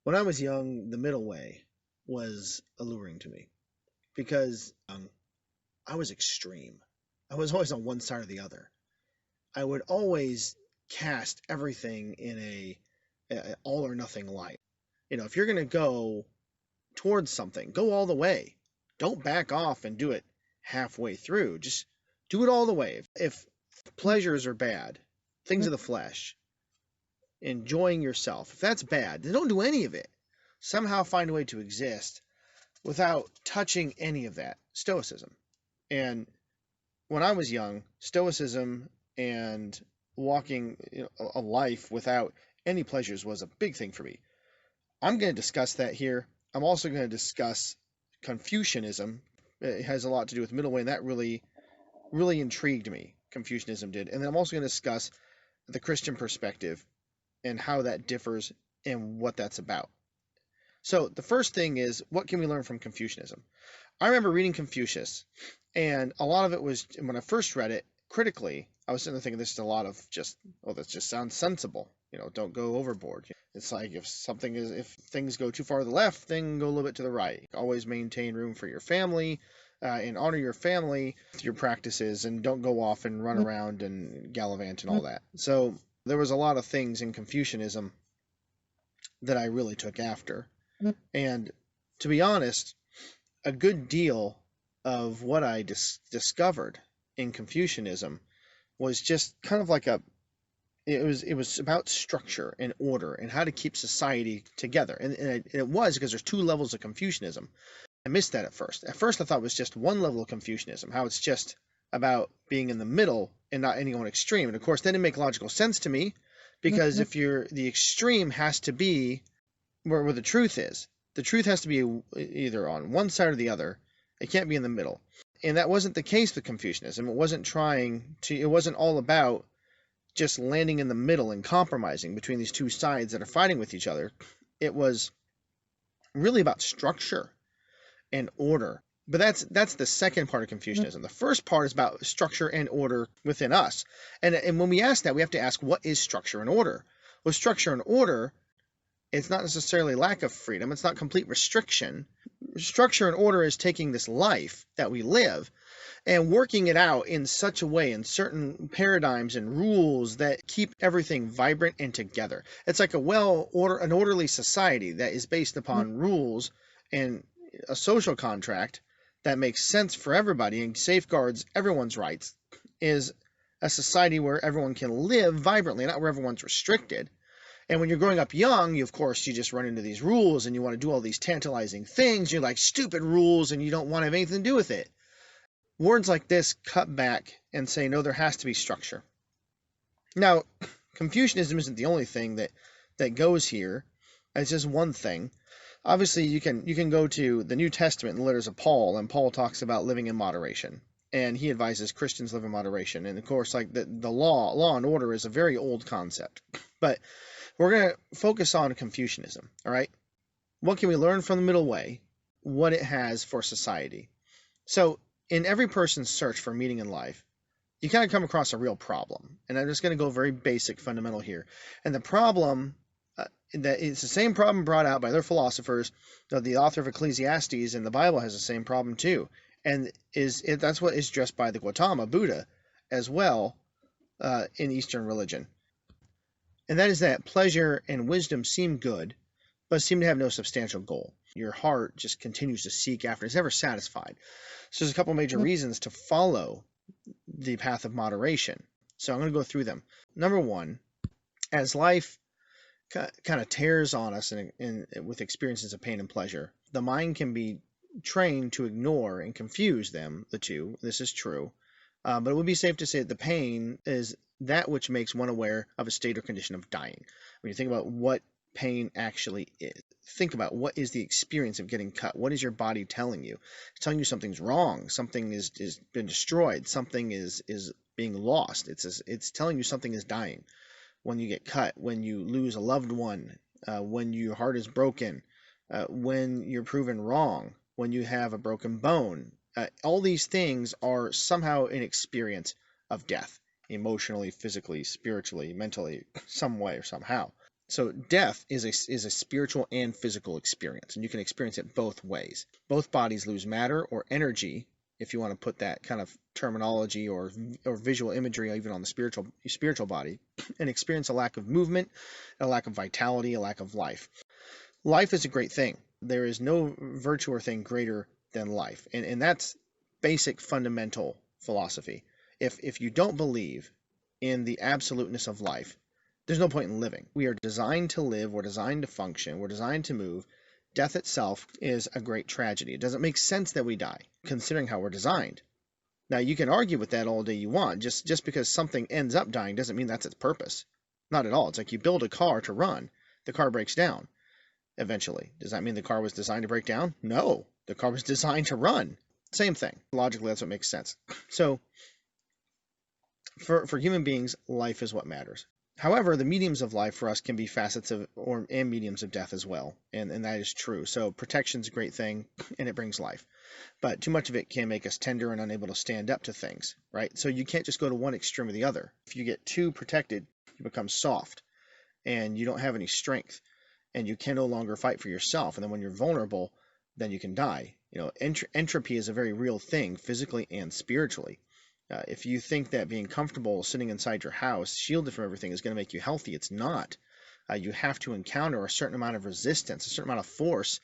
When I was young, the middle way was alluring to me because I was extreme. I was always on one side or the other. I would always cast everything in a all or nothing light. If you're going to go towards something, go all the way. Don't back off and do it halfway through. Just do it all the way. If pleasures are bad, things of the flesh, enjoying yourself, if that's bad, then don't do any of it. Somehow find a way to exist without touching any of that. Stoicism. And when I was young, Stoicism and walking a life without any pleasures was a big thing for me. I'm going to discuss that here. I'm also going to discuss Confucianism. It has a lot to do with Middle Way, and that really, really intrigued me. Confucianism did. And then I'm also going to discuss the Christian perspective and how that differs and what that's about. So the first thing is, what can we learn from Confucianism? I remember reading Confucius, and a lot of it was, when I first read it critically, I was sitting there thinking this is a lot of just, oh, that just sounds sensible. Don't go overboard. It's like if things go too far to the left, then go a little bit to the right. Always maintain room for your family, and honor your family with your practices, and don't go off and run around and gallivant and all that. So there was a lot of things in Confucianism that I really took after. And to be honest, a good deal of what I discovered in Confucianism was just kind of like it was about structure and order and how to keep society together. And it was because there's two levels of Confucianism. I missed that at first. At first, I thought it was just one level of Confucianism, how it's just about being in the middle and not any one extreme. And of course, that didn't make logical sense to me because if the extreme has to be where the truth is. The truth has to be either on one side or the other. It can't be in the middle. And that wasn't the case with Confucianism. It wasn't all about just landing in the middle and compromising between these two sides that are fighting with each other. It was really about structure and order. But that's the second part of Confucianism. The first part is about structure and order within us. And when we ask that, we have to ask, what is structure and order? Well, structure and order, it's not necessarily lack of freedom. It's not complete restriction. Structure and order is taking this life that we live and working it out in such a way, in certain paradigms and rules that keep everything vibrant and together. It's like an orderly society that is based upon rules and a social contract that makes sense for everybody and safeguards everyone's rights is a society where everyone can live vibrantly, not where everyone's restricted. And when you're growing up young, of course, you just run into these rules and you want to do all these tantalizing things. You're like, stupid rules, and you don't want to have anything to do with it. Words like this cut back and say, no, there has to be structure. Now, Confucianism isn't the only thing that goes here. It's just one thing. Obviously, you can go to the New Testament and the letters of Paul, and Paul talks about living in moderation. And he advises Christians live in moderation. And of course, like the law and order is a very old concept. But we're going to focus on Confucianism, all right? What can we learn from the Middle Way? What it has for society. So in every person's search for meaning in life, you kind of come across a real problem. And I'm just going to go very basic, fundamental here. And the problem, that it's the same problem brought out by other philosophers. The author of Ecclesiastes in the Bible has the same problem too. And that's what is addressed by the Gautama Buddha as well in Eastern religion. And that is that pleasure and wisdom seem good, but seem to have no substantial goal. Your heart just continues to seek after. It's never satisfied. So there's a couple major reasons to follow the path of moderation. So I'm going to go through them. Number one, as life kind of tears on us and with experiences of pain and pleasure, the mind can be trained to ignore and confuse them, the two. This is true. But it would be safe to say that the pain is that which makes one aware of a state or condition of dying. When you think about what pain actually is, think about what is the experience of getting cut. What is your body telling you? It's telling you something's wrong. Something is been destroyed. Something is being lost. It's telling you something is dying. When you get cut, when you lose a loved one, when your heart is broken, when you're proven wrong, when you have a broken bone, all these things are somehow an experience of death, emotionally, physically, spiritually, mentally, some way or somehow. So death is a spiritual and physical experience, and you can experience it both ways. Both bodies lose matter or energy, if you want to put that kind of terminology or visual imagery even on the spiritual body, and experience a lack of movement, a lack of vitality, a lack of life. Life is a great thing. There is no virtue or thing greater than life, and that's basic fundamental philosophy. If you don't believe in the absoluteness of life, there's no point in living. We are designed to live, we're designed to function, we're designed to move. Death itself is a great tragedy. It doesn't make sense that we die, considering how we're designed. Now, you can argue with that all day you want. Just because something ends up dying doesn't mean that's its purpose. Not at all. It's like you build a car to run. The car breaks down eventually. Does that mean the car was designed to break down? No. The car was designed to run. Same thing. Logically, that's what makes sense. So, for human beings, life is what matters. However, the mediums of life for us can be facets of and mediums of death as well, and that is true. So protection's a great thing, and it brings life. But too much of it can make us tender and unable to stand up to things, right? So you can't just go to one extreme or the other. If you get too protected, you become soft, and you don't have any strength, and you can no longer fight for yourself. And then when you're vulnerable, then you can die. You know, entropy is a very real thing, physically and spiritually. If you think that being comfortable sitting inside your house, shielded from everything, is going to make you healthy, it's not. You have to encounter a certain amount of resistance, a certain amount of force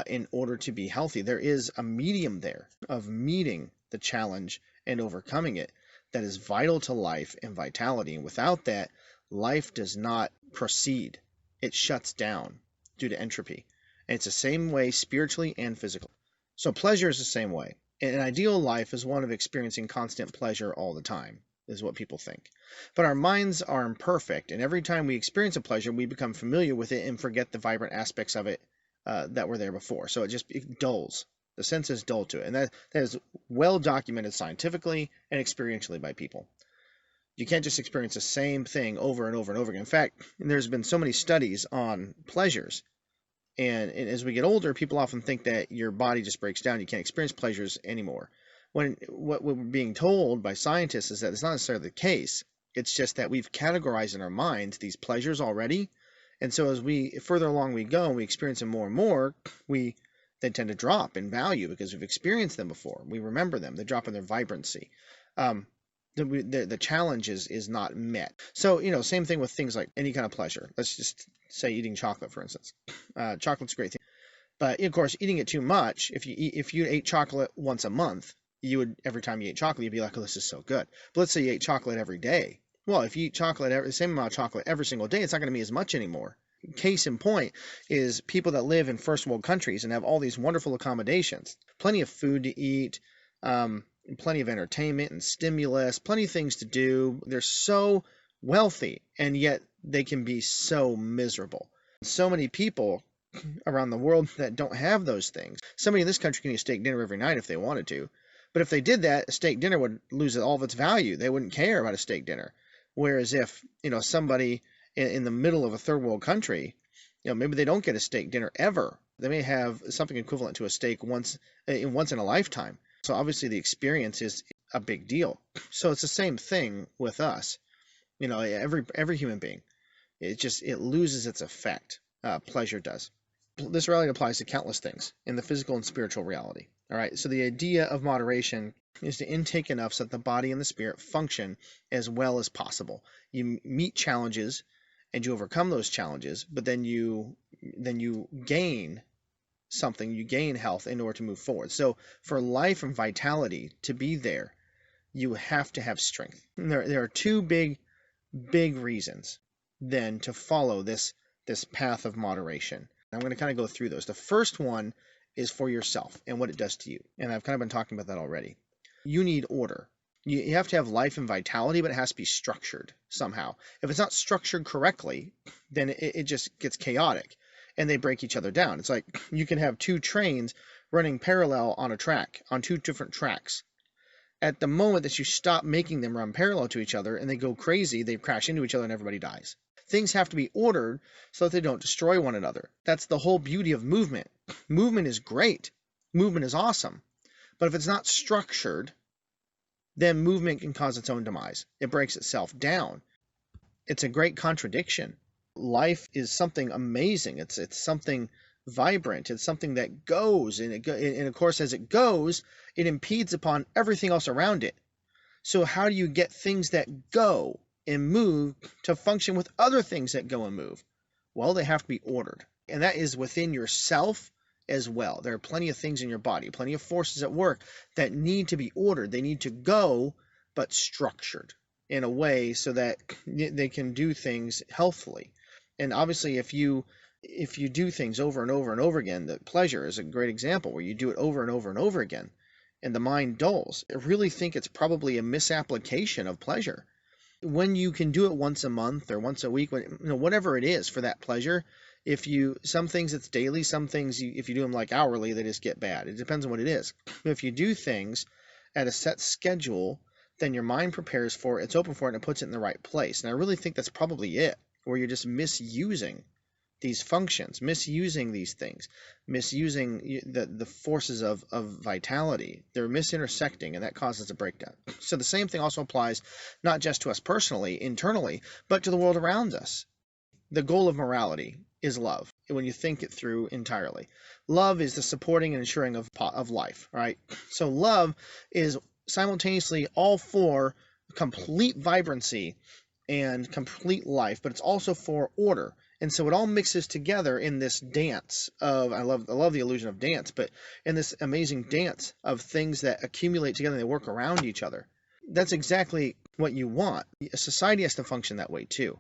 in order to be healthy. There is a medium there of meeting the challenge and overcoming it that is vital to life and vitality. And without that, life does not proceed. It shuts down due to entropy. And it's the same way spiritually and physically. So pleasure is the same way. An ideal life is one of experiencing constant pleasure all the time, is what people think. But our minds are imperfect, and every time we experience a pleasure, we become familiar with it and forget the vibrant aspects of it that were there before. So it dulls. The sense is dull to it, and that is well documented scientifically and experientially by people. You can't just experience the same thing over and over and over again. In fact, there's been so many studies on pleasures. And as we get older, people often think that your body just breaks down. You can't experience pleasures anymore. When what we're being told by scientists is that it's not necessarily the case. It's just that we've categorized in our minds these pleasures already. And so as further along we go and we experience them more and more, they tend to drop in value because we've experienced them before. We remember them. They drop in their vibrancy. The challenge is not met. So, same thing with things like any kind of pleasure. Let's just say eating chocolate, for instance. Chocolate's a great thing. But, of course, eating it too much, if you ate chocolate once a month, every time you ate chocolate, you'd be like, oh, this is so good. But let's say you ate chocolate every day. Well, if you eat the same amount of chocolate every single day, it's not going to be as much anymore. Case in point is people that live in first world countries and have all these wonderful accommodations. Plenty of food to eat, plenty of entertainment and stimulus, plenty of things to do. They're so wealthy, and yet they can be so miserable. So many people around the world that don't have those things. Somebody in this country can eat a steak dinner every night if they wanted to. But if they did that, a steak dinner would lose all of its value. They wouldn't care about a steak dinner. Whereas if, somebody in the middle of a third world country, maybe they don't get a steak dinner ever. They may have something equivalent to a steak once in a lifetime. So obviously the experience is a big deal. So it's the same thing with us. Every human being, it loses its effect. Pleasure does. This reality applies to countless things in the physical and spiritual reality. All right. So the idea of moderation is to intake enough so that the body and the spirit function as well as possible. You meet challenges and you overcome those challenges, but then you gain something, you gain health in order to move forward. So for life and vitality to be there, you have to have strength. And there are two big reasons then to follow this path of moderation. I'm going to kind of go through those. The first one is for yourself and what it does to you. And I've kind of been talking about that already. You need order. You have to have life and vitality, but it has to be structured somehow. If it's not structured correctly, then it just gets chaotic and they break each other down. It's like you can have two trains running parallel on a track, on two different tracks. At the moment that you stop making them run parallel to each other and they go crazy, they crash into each other and everybody dies. Things have to be ordered so that they don't destroy one another. That's the whole beauty of movement. Movement is great. Movement is awesome. But if it's not structured, then movement can cause its own demise. It breaks itself down. It's a great contradiction Life is something amazing. It's something vibrant. It's something that goes, and of course, as it goes, it impedes upon everything else around it. So how do you get things that go and move to function with other things that go and move? Well, they have to be ordered. And that is within yourself as well. There are plenty of things in your body, plenty of forces at work that need to be ordered. They need to go, but structured in a way so that they can do things healthfully. And obviously, if you do things over and over and over again, the pleasure is a great example where you do it over and over and over again, and the mind dulls. I really think it's probably a misapplication of pleasure. When you can do it once a month or once a week, whatever it is for that pleasure, some things it's daily, some things if you do them like hourly, they just get bad. It depends on what it is. If you do things at a set schedule, then your mind prepares for it, it's open for it, and it puts it in the right place. And I really think that's probably it, where you're just misusing these functions, misusing these things, misusing the forces of vitality. They're misintersecting, and that causes a breakdown. So the same thing also applies not just to us personally, internally, but to the world around us. The goal of morality is love, when you think it through entirely. Love is the supporting and ensuring of life, right? So love is simultaneously all for complete vibrancy and complete life, but it's also for order. And so it all mixes together in this dance of, I love the illusion of dance, but in this amazing dance of things that accumulate together and they work around each other. That's exactly what you want. A society has to function that way too.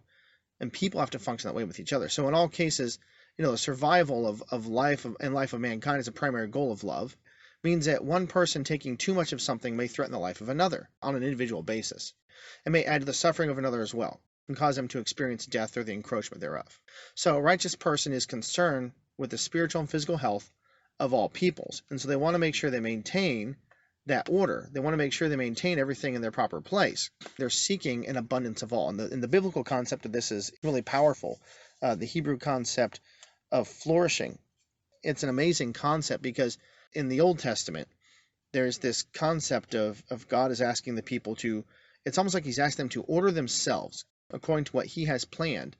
And people have to function that way with each other. So in all cases, the survival of life and life of mankind is a primary goal of love, means that one person taking too much of something may threaten the life of another on an individual basis, and may add to the suffering of another as well, and cause them to experience death or the encroachment thereof. So a righteous person is concerned with the spiritual and physical health of all peoples, and so they want to make sure they maintain that order. They want to make sure they maintain everything in their proper place. They're seeking an abundance of all. And the biblical concept of this is really powerful. The Hebrew concept of flourishing. It's an amazing concept because in the Old Testament, there's this concept of God is asking the people to, it's almost like he's asking them to order themselves according to what he has planned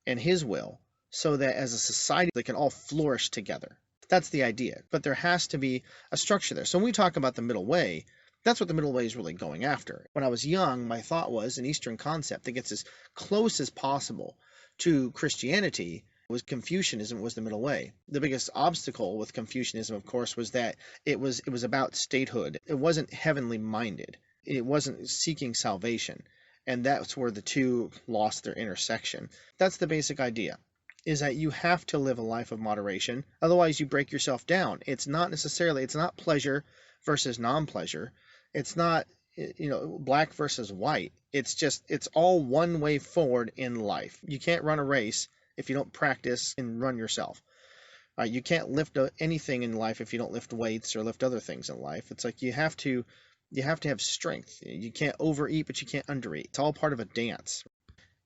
and his will, so that as a society, they can all flourish together. That's the idea. But there has to be a structure there. So when we talk about the Middle Way, that's what the Middle Way is really going after. When I was young, my thought was an Eastern concept that gets as close as possible to Christianity was Confucianism was the Middle Way. The biggest obstacle with Confucianism, of course, was that it was about statehood. It wasn't heavenly minded. It wasn't seeking salvation. And that's where the two lost their intersection. That's the basic idea, is that you have to live a life of moderation. Otherwise, you break yourself down. It's not pleasure versus non-pleasure. It's not, black versus white. It's all one way forward in life. You can't run a race if you don't practice and run yourself. You can't lift anything in life if you don't lift weights or lift other things in life. It's like you have to have strength. You can't overeat, but you can't undereat. It's all part of a dance.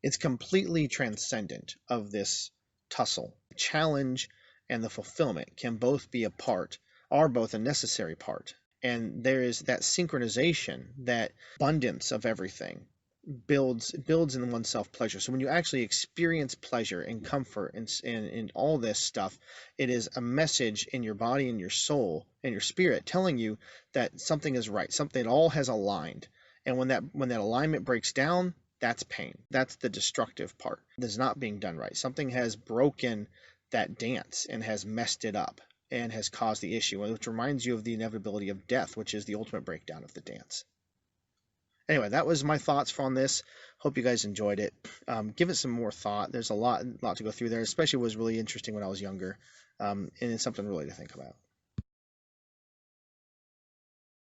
It's completely transcendent of this tussle. The challenge and the fulfillment can both be are both a necessary part. And there is that synchronization, that abundance of everything builds in oneself pleasure. So when you actually experience pleasure and comfort and all this stuff, it is a message in your body and your soul and your spirit telling you that something is right, something all has aligned. And when that alignment breaks down, that's pain. That's the destructive part. That's not being done right. Something has broken that dance and has messed it up and has caused the issue, which reminds you of the inevitability of death, which is the ultimate breakdown of the dance. Anyway, that was my thoughts on this. Hope you guys enjoyed it. Give it some more thought. There's a lot to go through there, especially was really interesting when I was younger, and it's something really to think about.